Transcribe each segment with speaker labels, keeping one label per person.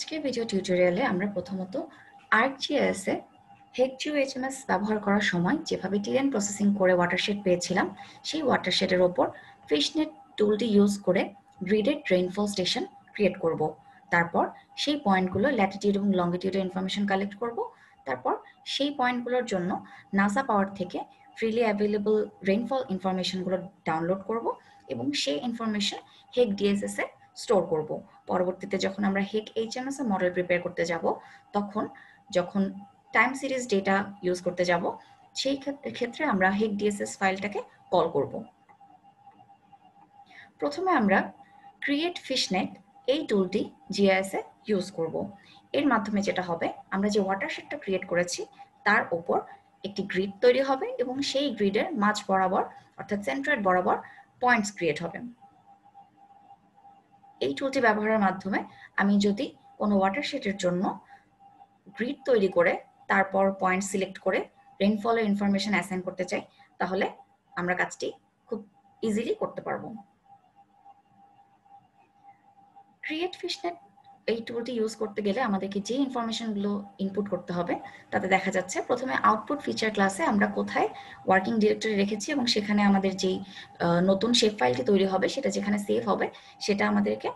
Speaker 1: আজকের ভিডিও টিউটোরিয়ালে আমরা প্রথমত ArcGIS এ HEC-GeoHMS ব্যবহার করার সময় যেভাবে TN প্রসেসিং করে ওয়াটারশেড পেয়েছিলাম সেই ওয়াটারশেডের ওপর ফিশনেট টুলটি ইউজ করে গ্রিডেড রেইনফল স্টেশন ক্রিয়েট করব। তারপর সেই পয়েন্টগুলো ল্যাটিটিউড এবং লঙ্গিটিউডের ইনফরমেশন কালেক্ট করব। তারপর সেই পয়েন্টগুলোর জন্য নাসা পাওয়ার থেকে ফ্রিলি অ্যাভেলেবল রেইনফল ইনফরমেশনগুলো ডাউনলোড করব এবং সেই ইনফরমেশন HEC-DSS এ স্টোর করব। পরবর্তীতে যখন আমরা HEC-HMS এ মডেল প্রিপেয়ার করতে যাব তখন যখন টাইম সিরিজ ডেটা ইউজ করতে যাব সেই ক্ষেত্রে আমরা HEC-DSS ফাইলটাকে কল করব। প্রথমে আমরা ক্রিয়েট ফিশনেট এই টুলটি জিআইএস এ ইউজ করব। এর মাধ্যমে যেটা হবে, আমরা যে ওয়াটারশেডটা ক্রিয়েট করেছি তার উপর একটি গ্রিড তৈরি হবে এবং সেই গ্রিডের মাঝ বরাবর অর্থাৎ সেন্ট্রয়েড বরাবর পয়েন্টস ক্রিয়েট হবে। এই টুলটি ব্যবহারের মাধ্যমে আমি যদি কোনো ওয়াটারশেডের জন্য গ্রিড তৈরি করে তারপর পয়েন্ট সিলেক্ট করে রেইনফলের ইনফরমেশন অ্যাসাইন করতে চাই তাহলে আমরা কাজটি খুব ইজিলি করতে পারবো। ক্রিয়েট ফিশনেট এই টুলটি ইউজ করতে গেলে আমাদেরকে যে ইনফরমেশনগুলো ইনপুট করতে হবে তাতে দেখা যাচ্ছে প্রথমে আউটপুট ফিচার ক্লাসে আমরা কোথায় ওয়ার্কিং ডিরেক্টরি রেখেছি এবং সেখানে আমাদের যেই নতুন শেপ ফাইলটি তৈরি হবে সেটা যেখানে সেভ হবে সেটা আমাদেরকে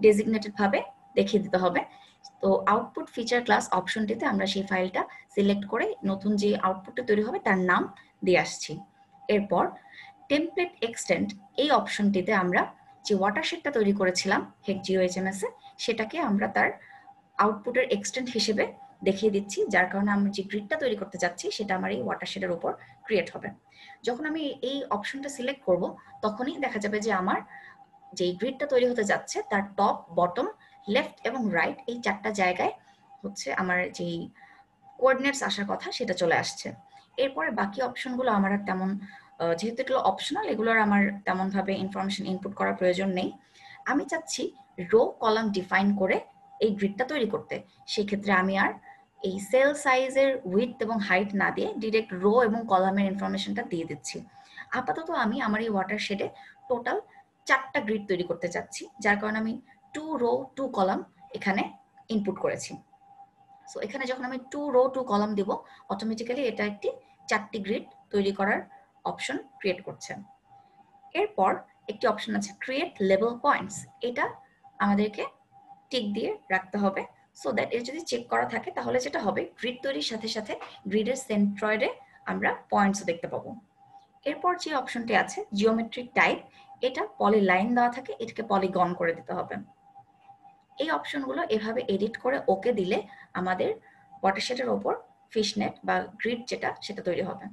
Speaker 1: ডেজিগনেটেড ভাবে দেখিয়ে দিতে হবে। তো আউটপুট ফিচার ক্লাস অপশনটিতে আমরা সেই ফাইলটা সিলেক্ট করে নতুন যে আউটপুটটা তৈরি হবে তার নাম দিয়ে আসছি। এরপর টেমপ্লেট এক্সটেন্ড এই অপশনটিতে আমরা যে ওয়াটারশেডটা তৈরি করেছিলাম HEC-GeoHMS এ সেটাকে আমরা তার আউটপুটের এক্সটেন্ড হিসেবে দেখিয়ে দিচ্ছি, যার কারণে আমরা যে গ্রিডটা তৈরি করতে যাচ্ছি সেটা আমার এই ওয়াটারশেডের উপর ক্রিয়েট হবে। যখন আমি এই অপশনটা সিলেক্ট করব তখনই দেখা যাবে যে আমার যে গ্রিডটা তৈরি হতে যাচ্ছে তার টপ, বটম, লেফট এবং রাইট এই চারটা জায়গায় হচ্ছে আমার যেই কোঅর্ডিনেটস আসার কথা সেটা চলে আসছে। এরপরে বাকি অপশনগুলো আমার আর তেমন যেহেতু এগুলো অপশনাল, এগুলোর আমার তেমনভাবে ইনফরমেশন ইনপুট করার প্রয়োজন নেই। আমি চাচ্ছি রো কলাম ডিফাইন করে এই গ্রিডটা তৈরি করতে। সেক্ষেত্রে আমি আর এই সেল সাইজের উইডথ এবং হাইট না দিয়ে ডিরেক্ট রো এবং কলামের ইনফরমেশনটা দিয়ে দিচ্ছি। আপাতত আমি আমার এই ওয়াটারশেডে টোটাল 4টা গ্রিড তৈরি করতে চাচ্ছি, যার কারণে আমি 2 রো 2 কলাম এখানে ইনপুট করেছি। সো এখানে যখন আমি 2 রো 2 কলাম দেব অটোমেটিক্যালি এটা একটি 4টি গ্রিড তৈরি করার অপশন ক্রিয়েট করছে। এরপর একটি অপশন আছে ক্রিয়েট লেবেল পয়েন্টস, এটা আমাদেরকে টিক দিয়ে রাখতে হবে সো দ্যাট এটা যদি চেক করা থাকে তাহলে যেটা হবে গ্রিড তৈরির সাথে সাথে গ্রিডের সেন্ট্রয়েডে আমরা পয়েন্টসও দেখতে পাবো। এরপর যে অপশনটি আছে জিওমেট্রিক টাইপ, এটা পলিলাইন দেওয়া থাকে, এটাকে পলিগন করে দিতে হবে। এই অপশনগুলো এভাবে এডিট করে ওকে দিলে আমাদের ওয়াটারশেডের ওপর ফিশনেট বা গ্রিড যেটা সেটা তৈরি হবে।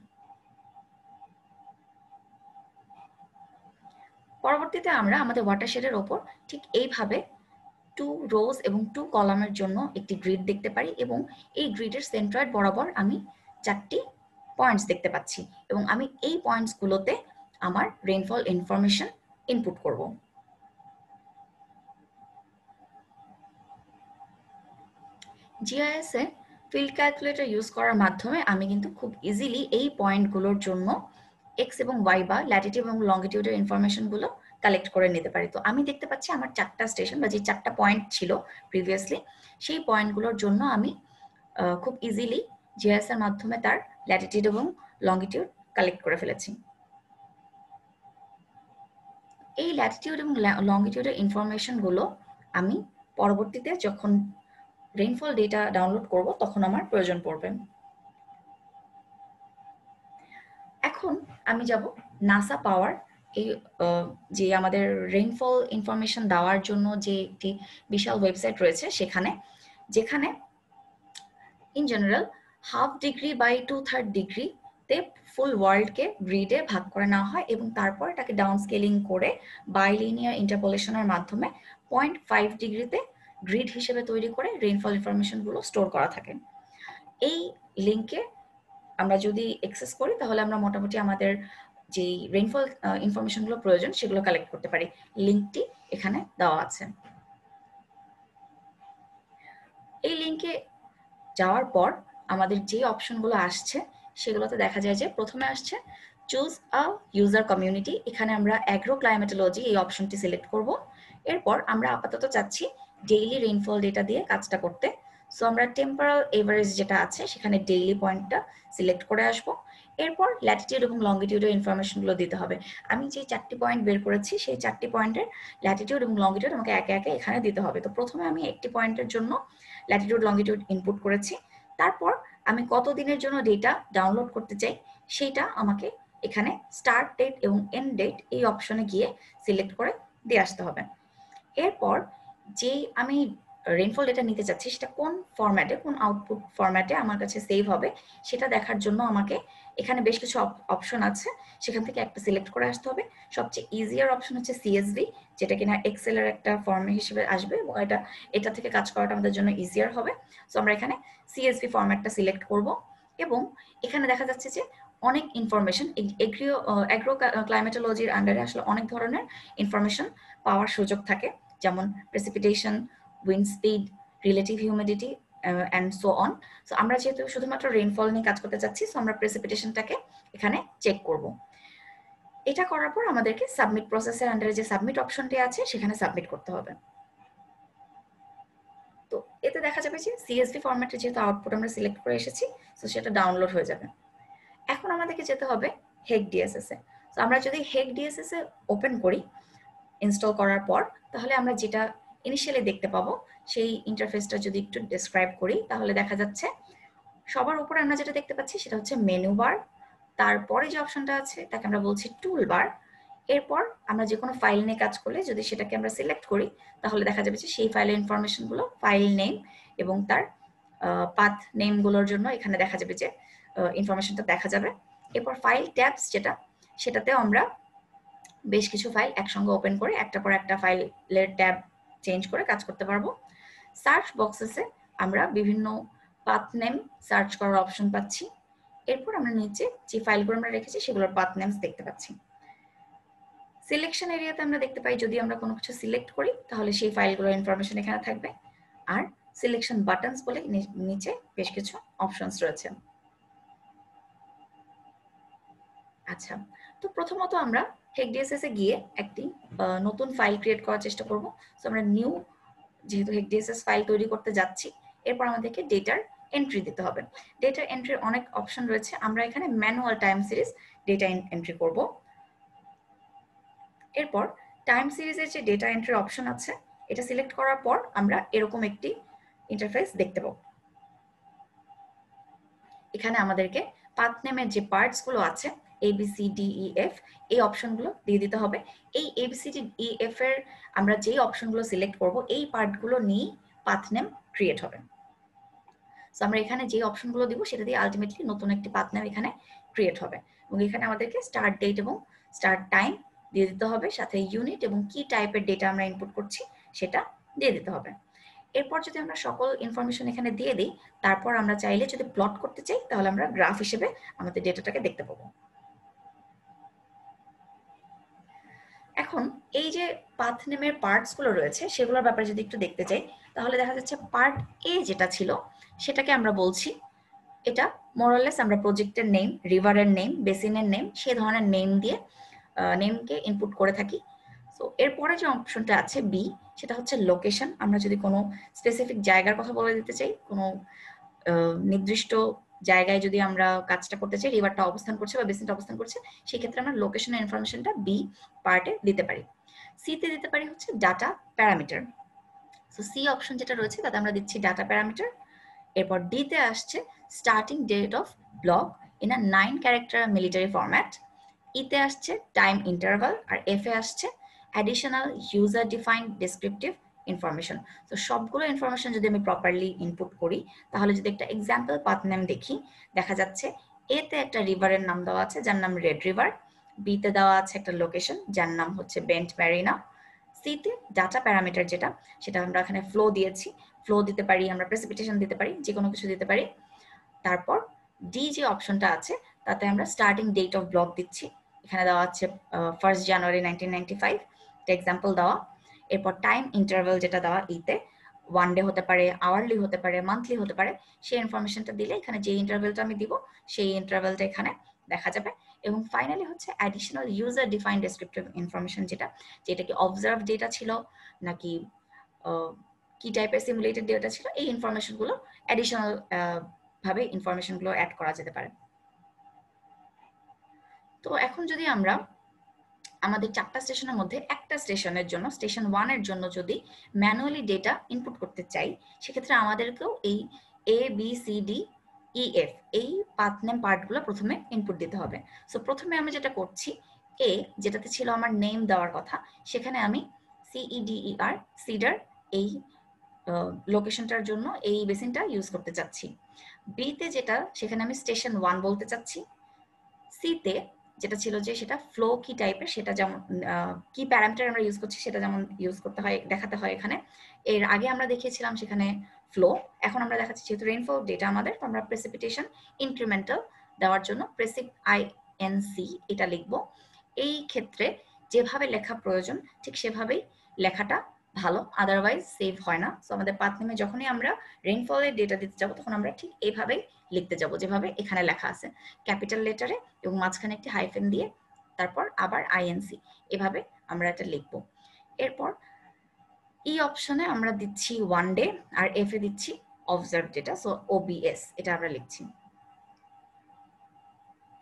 Speaker 1: পরবর্তীতে আমরা আমাদের ওয়াটারশেডের ওপর ঠিক এইভাবে 2 রোজ এবং 2 কলামের জন্য একটি গ্রিড দেখতে পারি এবং এই গ্রিডের সেন্ট্রয়েড বরাবর আমি 4টি পয়েন্টস দেখতে পাচ্ছি এবং আমি এই পয়েন্টসগুলোতে আমার রেইনফল ইনফরমেশন ইনপুট করব। জিআইএস এ ফিল্ড ক্যালকুলেটর ইউজ করার মাধ্যমে আমি কিন্তু খুব ইজিলি এই পয়েন্টগুলোর জন্য এক্স এবং ওয়াই বা ল্যাটিটিউড এবং লঙ্গিটিউডের ইনফরমেশনগুলো কালেক্ট করে নিতে পারি। তো আমি দেখতে পাচ্ছি আমার 4টা স্টেশন বা যে 4টা পয়েন্ট ছিল প্রিভিয়াসলি সেই পয়েন্টগুলোর জন্য আমি খুব ইজিলি জিআইএস এর মাধ্যমে তার ল্যাটিটিউড এবং লঙ্গিটিউড কালেক্ট করে ফেলেছি। এই ল্যাটিটিউড এবং লঙ্গিটিউডের ইনফরমেশনগুলো আমি পরবর্তীতে যখন রেইনফল ডেটা ডাউনলোড করব তখন আমার প্রয়োজন পড়বে। এখন আমি যাব নাসা পাওয়ার এই যে আমাদের রেইনফল ইনফরমেশন দেওয়ার জন্য যে একটি বিশাল ওয়েবসাইট রয়েছে সেখানে, যেখানে ইন জেনারেল 1/2 ডিগ্রি বাই 2/3 ডিগ্রিতে ফুল ওয়ার্ল্ডকে গ্রিডে ভাগ করে নেওয়া হয় এবং তারপর এটাকে ডাউন স্কেলিং করে বাইলিনিয়ার ইন্টারপোলেশনের মাধ্যমে 0.5 ডিগ্রিতে গ্রিড হিসেবে তৈরি করে রেইনফল ইনফরমেশনগুলো স্টোর করা থাকে। এই লিঙ্কে আমরা যদি অ্যাক্সেস করি তাহলে আমরা মোটামুটি আমাদের যেই রেইনফল ইনফরমেশনগুলো প্রয়োজন সেগুলো কালেক্ট করতে পারি। লিঙ্কটি এখানে দেওয়া আছে। এই লিঙ্কে যাওয়ার পর আমাদের যে অপশনগুলো আসছে সেগুলোতে দেখা যায় যে প্রথমে আসছে চুজ আ ইউজার কমিউনিটি, এখানে আমরা অ্যাগ্রো ক্লাইমেটোলজি এই অপশনটি সিলেক্ট করব। এরপর আমরা আপাতত চাচ্ছি ডেইলি রেইনফল ডেটা দিয়ে কাজটা করতে। সো আমরা টেম্পোরাল এভারেজ যেটা আছে সেখানে ডেইলি পয়েন্টটা সিলেক্ট করে আসবো। এরপর ল্যাটিটিউড এবং লঙ্গিটিউডের ইনফরমেশনগুলো দিতে হবে। আমি যে 4টি পয়েন্ট বের করেছি সেই 4টি পয়েন্টের ল্যাটিটিউড এবং লঙ্গিটিউড আমাকে একে একে এখানে দিতে হবে। তো প্রথমে আমি একটি পয়েন্টের জন্য ল্যাটিটিউড লঙ্গিটিউড ইনপুট করেছি। তারপর আমি কত দিনের জন্য ডেটা ডাউনলোড করতে চাই সেইটা আমাকে এখানে স্টার্ট ডেট এবং এন্ড ডেট এই অপশনে গিয়ে সিলেক্ট করে দিয়ে আসতে হবে। এরপর যে আমি রেইনফল ডেটা নিতে চাচ্ছি সেটা কোন ফরম্যাটে, কোন আউটপুট ফরম্যাটে আমার কাছে সেভ হবে সেটা দেখার জন্য আমাকে এখানে বেশ কিছু অপশন আছে, সেখান থেকে একটা সিলেক্ট করে আসতে হবে। সবচেয়ে ইজিয়ার অপশন হচ্ছে CSV, যেটা কিনা এক্সেলের একটা ফর্ম হিসেবে আসবে এবং এটা থেকে কাজ করাটা আমাদের জন্য ইজিয়ার হবে। সো আমরা এখানে CSV ফরম্যাটটা সিলেক্ট করব এবং এখানে দেখা যাচ্ছে যে অনেক ইনফরমেশন, অ্যাগ্রো ক্লাইমেটোলজির আন্ডারে আসলে অনেক ধরনের ইনফরমেশন পাওয়ার সুযোগ থাকে, যেমন precipitation, wind speed, relative humidity and so on. So আমরা যেহেতু শুধুমাত্র রেইনফল নিয়ে কাজ করতে চাচ্ছি, সো আমরা প্রেসিপিটেশনটাকে এখানে চেক করব। এটা করার পর আমাদেরকে সাবমিট প্রসেসের আন্ডারে যে সাবমিট অপশনটি আছে সেখানে সাবমিট করতে হবে। তো এতে দেখা যাবে যে CSV ফরম্যাটে যেহেতু আউটপুট আমরা সিলেক্ট করে এসেছি, সো সেটা ডাউনলোড হয়ে যাবে। এখন আমাদেরকে যেতে হবে হেগ ডিএসএস এ। তো আমরা যদি হেগ ডিএসএস এ ওপেন করি ইনস্টল করার পর, তাহলে আমরা যেটা ইনিশিয়ালি দেখতে পাবো সেই ইন্টারফেসটা যদি একটু ডেসক্রাইব করি, তাহলে দেখা যাচ্ছে সবার উপরে আমরা যেটা দেখতে পাচ্ছি সেটা হচ্ছে মেনু বার। তারপরে যে অপশনটা আছে তাকে আমরা বলছি টুল বার। এরপর আমরা যে কোনো ফাইল নিয়ে কাজ করলে যদি সেটাকে আমরা সিলেক্ট করি, তাহলে দেখা যাবে যে সেই ফাইলের ইনফরমেশনগুলো, ফাইল নেম এবং তার পাথ নেমগুলোর জন্য এখানে দেখা যাবে যে ইনফরমেশনটা দেখা যাবে। এরপর ফাইল ট্যাবস যেটা, সেটাতেও আমরা বেশ কিছু ফাইল একসঙ্গে ওপেন করে একটা পর একটা ফাইলের ট্যাব চেঞ্জ করে কাজ করতে পারবো। সার্চ বক্সেসে আমরা বিভিন্ন পাথ নেম সার্চ করার অপশন পাচ্ছি। এরপর আমরা নিচে যে ফাইলগুলো আমরা রেখেছি সেগুলোর পাথ নেমস দেখতে পাচ্ছি। সিলেকশন এরিয়াতে আমরা দেখতে পাই যদি আমরা কোনো কিছু সিলেক্ট করি তাহলে সেই ফাইলগুলোর ইনফরমেশন এখানে থাকবে। আর সিলেকশন বাটনস বলে নিচে বেশ কিছু অপশনস রয়েছে। আচ্ছা, তো প্রথমত আমরা হেগডিএসএস এ গিয়ে একটি নতুন ফাইল ক্রিয়েট করার চেষ্টা করব। সো আমরা নিউ, যেহেতু হেগডিএসএস ফাইল তৈরি করতে যাচ্ছি, এরপর আমাদেরকে ডেটার এন্ট্রি দিতে হবে। ডেটার এন্ট্রির অনেক অপশন রয়েছে, আমরা এখানে manual time series data entry করব। এরপর টাইম সিরিজের যে ডেটা এন্ট্রির অপশন আছে এটা সিলেক্ট করার পর আমরা এরকম একটি ইন্টারফেস দেখতে পাবো। এখানে আমাদেরকে পাথ নেমের যে পার্টস গুলো আছে ABCDEF, এই অপশনগুলো দিয়ে দিতে হবে। এই ABCDEF এর আমরা যেই অপশনগুলো সিলেক্ট করব এই পার্টগুলো নিয়ে পাথ নেম ক্রিয়েট হবে। সো আমরা এখানে যে অপশনগুলো দিব সেটা দিয়ে আলটিমেটলি নতুন একটি পাথ নেম এখানে ক্রিয়েট হবে এবং এখানে আমাদেরকে স্টার্ট ডেট এবং স্টার্ট টাইম দিয়ে দিতে হবে, সাথে ইউনিট এবং কি টাইপের ডেটা আমরা ইনপুট করছি সেটা দিয়ে দিতে হবে। এরপর যদি আমরা সকল ইনফরমেশন এখানে দিয়ে দিই, তারপর আমরা চাইলে যদি প্লট করতে চাই তাহলে আমরা গ্রাফ হিসেবে আমাদের ডেটাটাকে দেখতে পাবো। এখন এই যে পাথ নেমের পার্টস গুলো রয়েছে সেগুলোর ব্যাপারে যদি একটু দেখতে চাই, তাহলে দেখা যাচ্ছে পার্ট এ যেটা ছিল সেটাকে আমরা বলছি, এটা মোরালেস আমরা প্রজেক্টের নেম, রিভারের নেম, বেসিনের নেম, সেই ধরনের নেম দিয়ে নেমকে ইনপুট করে থাকি। সো এরপরে যে অপশনটা আছে বি, সেটা হচ্ছে লোকেশন। আমরা যদি কোনো স্পেসিফিক জায়গার কথা বলে দিতে চাই, কোনো নির্দিষ্ট জায়গায় যদি আমরা কাজটা করতে চাই, রিভারটা অবস্থান করছে বা বেসিনটা অবস্থান করছে, সেই ক্ষেত্রে আমরা লোকেশনের ইনফরমেশনটা বি পার্টে দিতে পারি। সিতে দিতে পারি হচ্ছে data parameter. So C option যেটা রয়েছে তাতে আমরা দিচ্ছি ডাটা প্যারামিটার। এরপর ডিতে আসছে starting date of block in a 9 character military format. ইতে আসছে টাইম ইন্টারভাল, আর এফ এ আসছে additional user defined descriptive information. তো সবগুলো ইনফরমেশন যদি আমি প্রপারলি ইনপুট করি, তাহলে যদি একটা এক্সাম্পল পাথ নেম দেখি, দেখা যাচ্ছে এতে একটা রিভারের নাম দেওয়া আছে যার নাম রেড রিভার, বিতে দেওয়া আছে একটা লোকেশন যার নাম হচ্ছে বেন্ট ম্যারিনা, সিতে ডাটা প্যারামিটার যেটা, সেটা আমরা এখানে ফ্লো দিয়েছি, ফ্লো দিতে পারি, আমরা প্রেসিপিটেশন দিতে পারি, যে কোনো কিছু দিতে পারি। তারপর ডি যে অপশনটা আছে তাতে আমরা স্টার্টিং ডেট অফ ব্লক দিচ্ছি, এখানে দেওয়া আছে 1 জানুয়ারি 1995, এটা এক্সাম্পল দেওয়া। এরপর টাইম ইন্টারভেল যেটা দেওয়া ইতে, 1 ডে হতে পারে, আওয়ারলি হতে পারে, মান্থলি হতে পারে, সেই ইনফরমেশনটা দিলে এখানে যে ইন্টারভেলটা আমি দিব সেই ইন্টারভেলটা এখানে দেখা যাবে। এবং ফাইনালি হচ্ছে additional user defined descriptive information যেটা কি অবজার্ভ ডেটা ছিল নাকি কি টাইপের সিমুলেটেড ডেটা ছিল, এই ইনফরমেশনগুলো অ্যাডিশনাল ভাবে ইনফরমেশনগুলো অ্যাড করা যেতে পারে। তো এখন যদি আমরা আমাদের 4টা স্টেশনের মধ্যে একটা স্টেশনের জন্য, স্টেশন 1 এর জন্য যদি ম্যানুয়ালি ডেটা ইনপুট করতে চাই, সেক্ষেত্রে আমাদেরকেও এই A B C D E F এই পাথ নেম পার্টগুলো প্রথমে ইনপুট দিতে হবে। সো প্রথমে আমি যেটা করছি, এ যেটাতে ছিল আমার নেম দেওয়ার কথা, সেখানে আমি CEDER সিডার এই লোকেশনটার জন্য এই বেসিনটা ইউজ করতে চাচ্ছি। বিতে যেটা, সেখানে আমি স্টেশন 1 বলতে চাচ্ছি। সিতে যেটা ছিল যে সেটা ফ্লো কি টাইপের, সেটা যেমন কি প্যারামিটার আমরা ইউজ করছি সেটা যেমন ইউজ করতে হয়, দেখাতে হয় এখানে। এর আগে আমরা দেখিয়েছিলাম সেখানে ফ্লো, এখন আমরা দেখাচ্ছি যেহেতু রেইনফল ডেটা আমাদের, তো আমরা প্রেসিপিটেশন ইনক্রিমেন্টাল দেওয়ার জন্য প্রেসিপ INC এটা লিখব। এই ক্ষেত্রে যেভাবে লেখা প্রয়োজন ঠিক সেভাবেই লেখাটা ভালো, আদারওয়াইজ সেভ হয় না। সো আমাদের পাথ নেমে যখনই আমরা রেইনফলের ডেটা দিতে যাব তখন আমরা ঠিক এইভাবেই লিখতে যাব যেভাবে এখানে লেখা আছে, ক্যাপিটাল লেটারে এবং মাঝখানে একটি হাইফেন দিয়ে তারপর আবার INC, এভাবে আমরা এটা লিখব। এরপর ই অপশনে আমরা দিচ্ছি 1 ডে আর এফ এ দিচ্ছি অবজার্ভ ডেটা, সো OBS এটা আমরা লিখছি।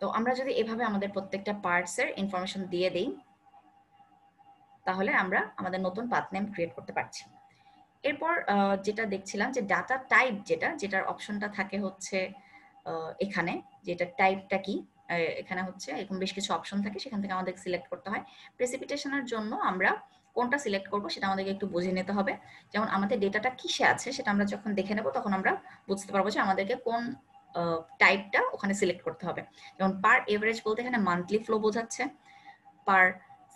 Speaker 1: তো আমরা যদি এভাবে আমাদের প্রত্যেকটা পার্টসের ইনফরমেশন দিয়ে দিই, তাহলে আমরা আমাদের নতুন পাথ নেম ক্রিয়েট করতে পারছি। এরপর যেটা দেখছিলাম যে ডাটা টাইপ যেটার অপশনটা থাকে হচ্ছে এখানে, যেটা টাইপটা কি, এখানে হচ্ছে এরকম বেশ কিছু অপশন থাকে, সেখান থেকে আমাদের সিলেক্ট করতে হয়। প্রেসিপিটেশনের জন্য আমরা কোনটা সিলেক্ট করব সেটা আমাদেরকে একটু বুঝে নিতে হবে। যেমন আমাদের ডেটাটা কিসে আছে সেটা আমরা যখন দেখে নেব তখন আমরা বুঝতে পারবো যে আমাদেরকে কোন টাইপটা ওখানে সিলেক্ট করতে হবে। যেমন পার এভারেজ বলতে এখানে মান্থলি ফ্লো বোঝাচ্ছে, পার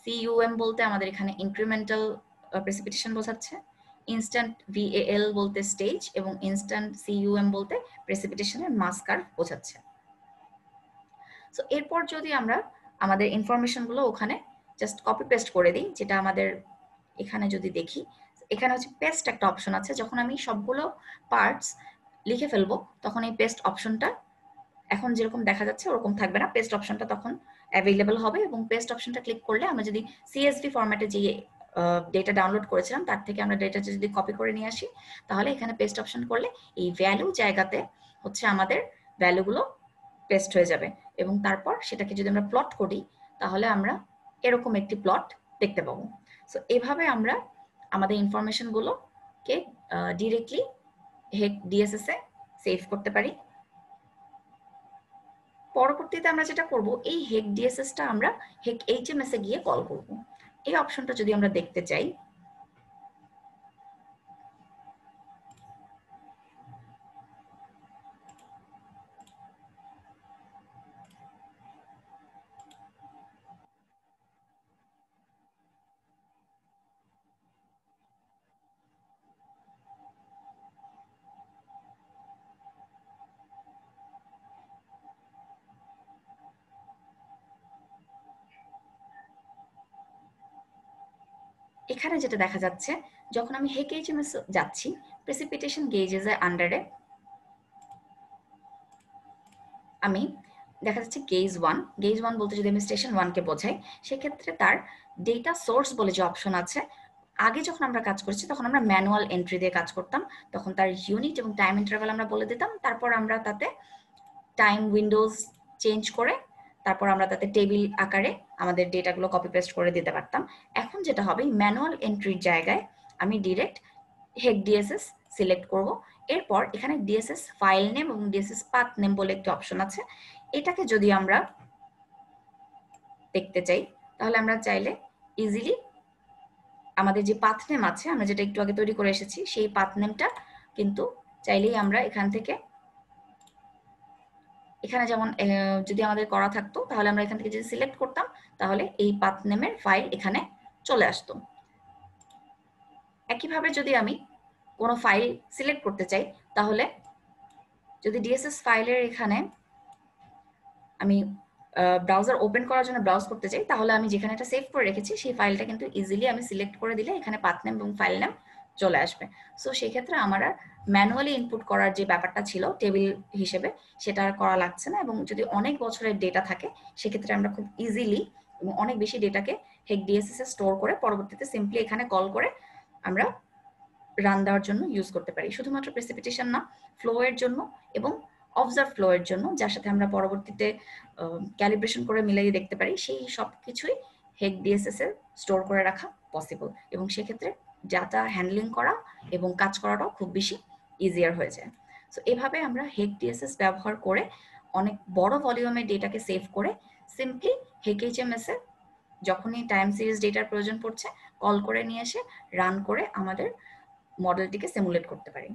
Speaker 1: CUM বলতে আমাদের এখানে ইনক্রিমেন্টাল প্রেসিপিটেশন বোঝাচ্ছে, ইনস্ট্যান্ট VAL বলতে স্টেজ এবং ইনস্ট্যান্ট CUM বলতে প্রেসিপিটেশনের মাস কার্ভ বোঝাচ্ছে। সো এরপর যদি আমরা আমাদের ইনফরমেশনগুলো ওখানে জাস্ট কপি পেস্ট করে দিই, যেটা আমাদের এখানে যদি দেখি, এখানে হচ্ছে পেস্ট একটা অপশন আছে। যখন আমি সবগুলো পার্টস লিখে ফেলবো তখন এই পেস্ট অপশনটা এখন যেরকম দেখা যাচ্ছে ওরকম থাকবে না, পেস্ট অপশনটা তখন অ্যাভেলেবল হবে এবং পেস্ট অপশনটা ক্লিক করলে আমরা যদি CSV ফরম্যাটে যে ডেটা ডাউনলোড করেছিলাম তার থেকে আমরা ডেটা যদি কপি করে নিয়ে আসি, তাহলে এখানে পেস্ট অপশন করলে এই ভ্যালু জায়গাতে হচ্ছে আমাদের ভ্যালুগুলো পেস্ট হয়ে যাবে এবং তারপর সেটাকে যদি আমরা প্লট করি তাহলে আমরা এরকম একটি প্লট দেখতে পাবো। সো এভাবে আমরা আমাদের ইনফরমেশনগুলোকে ডিরেক্টলি হেক DSS এ সেভ করতে পারি। পরবর্তীতে আমরা যেটা করব, এই হেক DSSটা আমরা হেক HMS এ গিয়ে কল করব। এই অপশনটা যদি আমরা দেখতে চাই, এখানে যেটা দেখা যাচ্ছে যখন আমি হেক HMS যাচ্ছি, প্রেসিপিটেশন গেজেস এর আন্ডারে আমি দেখা যাচ্ছে গেজ 1 বলতে যদি আমি স্টেশন 1 কে বোঝাই, সেক্ষেত্রে তার ডেটা সোর্স বলে যে অপশন আছে, আগে যখন আমরা কাজ করছি তখন আমরা ম্যানুয়াল এন্ট্রি দিয়ে কাজ করতাম, তখন তার ইউনিট এবং টাইম ইন্টারভাল আমরা বলে দিতাম, তারপর আমরা তাতে টাইম উইন্ডোজ চেঞ্জ করে তারপর আমরা তাতে টেবিল আকারে আমাদের ডেটাগুলো কপি পেস্ট করে দিতে পারতাম। এখন যেটা হবে, ম্যানুয়াল এন্ট্রির জায়গায় আমি ডিরেক্ট হেক DSS সিলেক্ট করব। এরপর এখানে DSS ফাইল নেম এবং DSS পাথ নেম বলে একটি অপশন আছে, এটাকে যদি আমরা দেখতে চাই তাহলে আমরা চাইলে ইজিলি আমাদের যে পাথ নেম আছে, আমরা যেটা একটু আগে তৈরি করে এসেছি, সেই পাথ নেমটা কিন্তু চাইলেই আমরা এখান থেকে, এখানে যেমন যদি আমাদের করা থাকতো তাহলে আমরা এখান থেকে যদি সিলেক্ট করতাম তাহলে এই পাথ নেমের ফাইল এখানে চলে আসতো। একইভাবে যদি আমি কোনো ফাইল সিলেক্ট করতে চাই তাহলে যদি DSS ফাইলের এখানে আমি ব্রাউজার ওপেন করার জন্য ব্রাউজ করতে চাই, তাহলে আমি যেখানে এটা সেভ করে রেখেছি সেই ফাইলটা কিন্তু ইজিলি আমি সিলেক্ট করে দিলে এখানে পাথ নেম এবং ফাইল নেম চলে আসবে। সো সেই ক্ষেত্রে আমার আর ম্যানুয়ালি ইনপুট করার যে ব্যাপারটা ছিল টেবিল হিসেবে, সেটা আর করা লাগছে না। এবং যদি অনেক বছরের ডেটা থাকে সেক্ষেত্রে আমরা খুব ইজিলি এবং অনেক বেশি ডেটাকে হেক DSS এ স্টোর করে পরবর্তীতে সিম্পলি এখানে কল করে আমরা রান দেওয়ার জন্য ইউজ করতে পারি। শুধুমাত্র প্রেসিপিটেশন না, ফ্লো এর জন্য এবং অবজার্ভ ফ্লো এর জন্য, যার সাথে আমরা পরবর্তীতে ক্যালিব্রেশন করে মিলিয়ে দেখতে পারি, সেই সব কিছুই হেগ ডিএসএস এ স্টোর করে রাখা পসিবল, এবং সেক্ষেত্রে ডাটা হ্যান্ডলিং করা এবং কাজ করাটাও খুব বেশি ইজিয়ার হয়ে যায়। সো এভাবে আমরা হেগ ডিএসএস ব্যবহার করে অনেক বড় ভলিউমের ডেটাকে সেভ করে সিম্পলি হেগ এইচএমএস এ যখনই টাইম সিরিজ ডেটার প্রয়োজন পড়ছে কল করে নিয়ে এসে রান করে আমাদের মডেলটিকে সিমুলেট করতে পারি।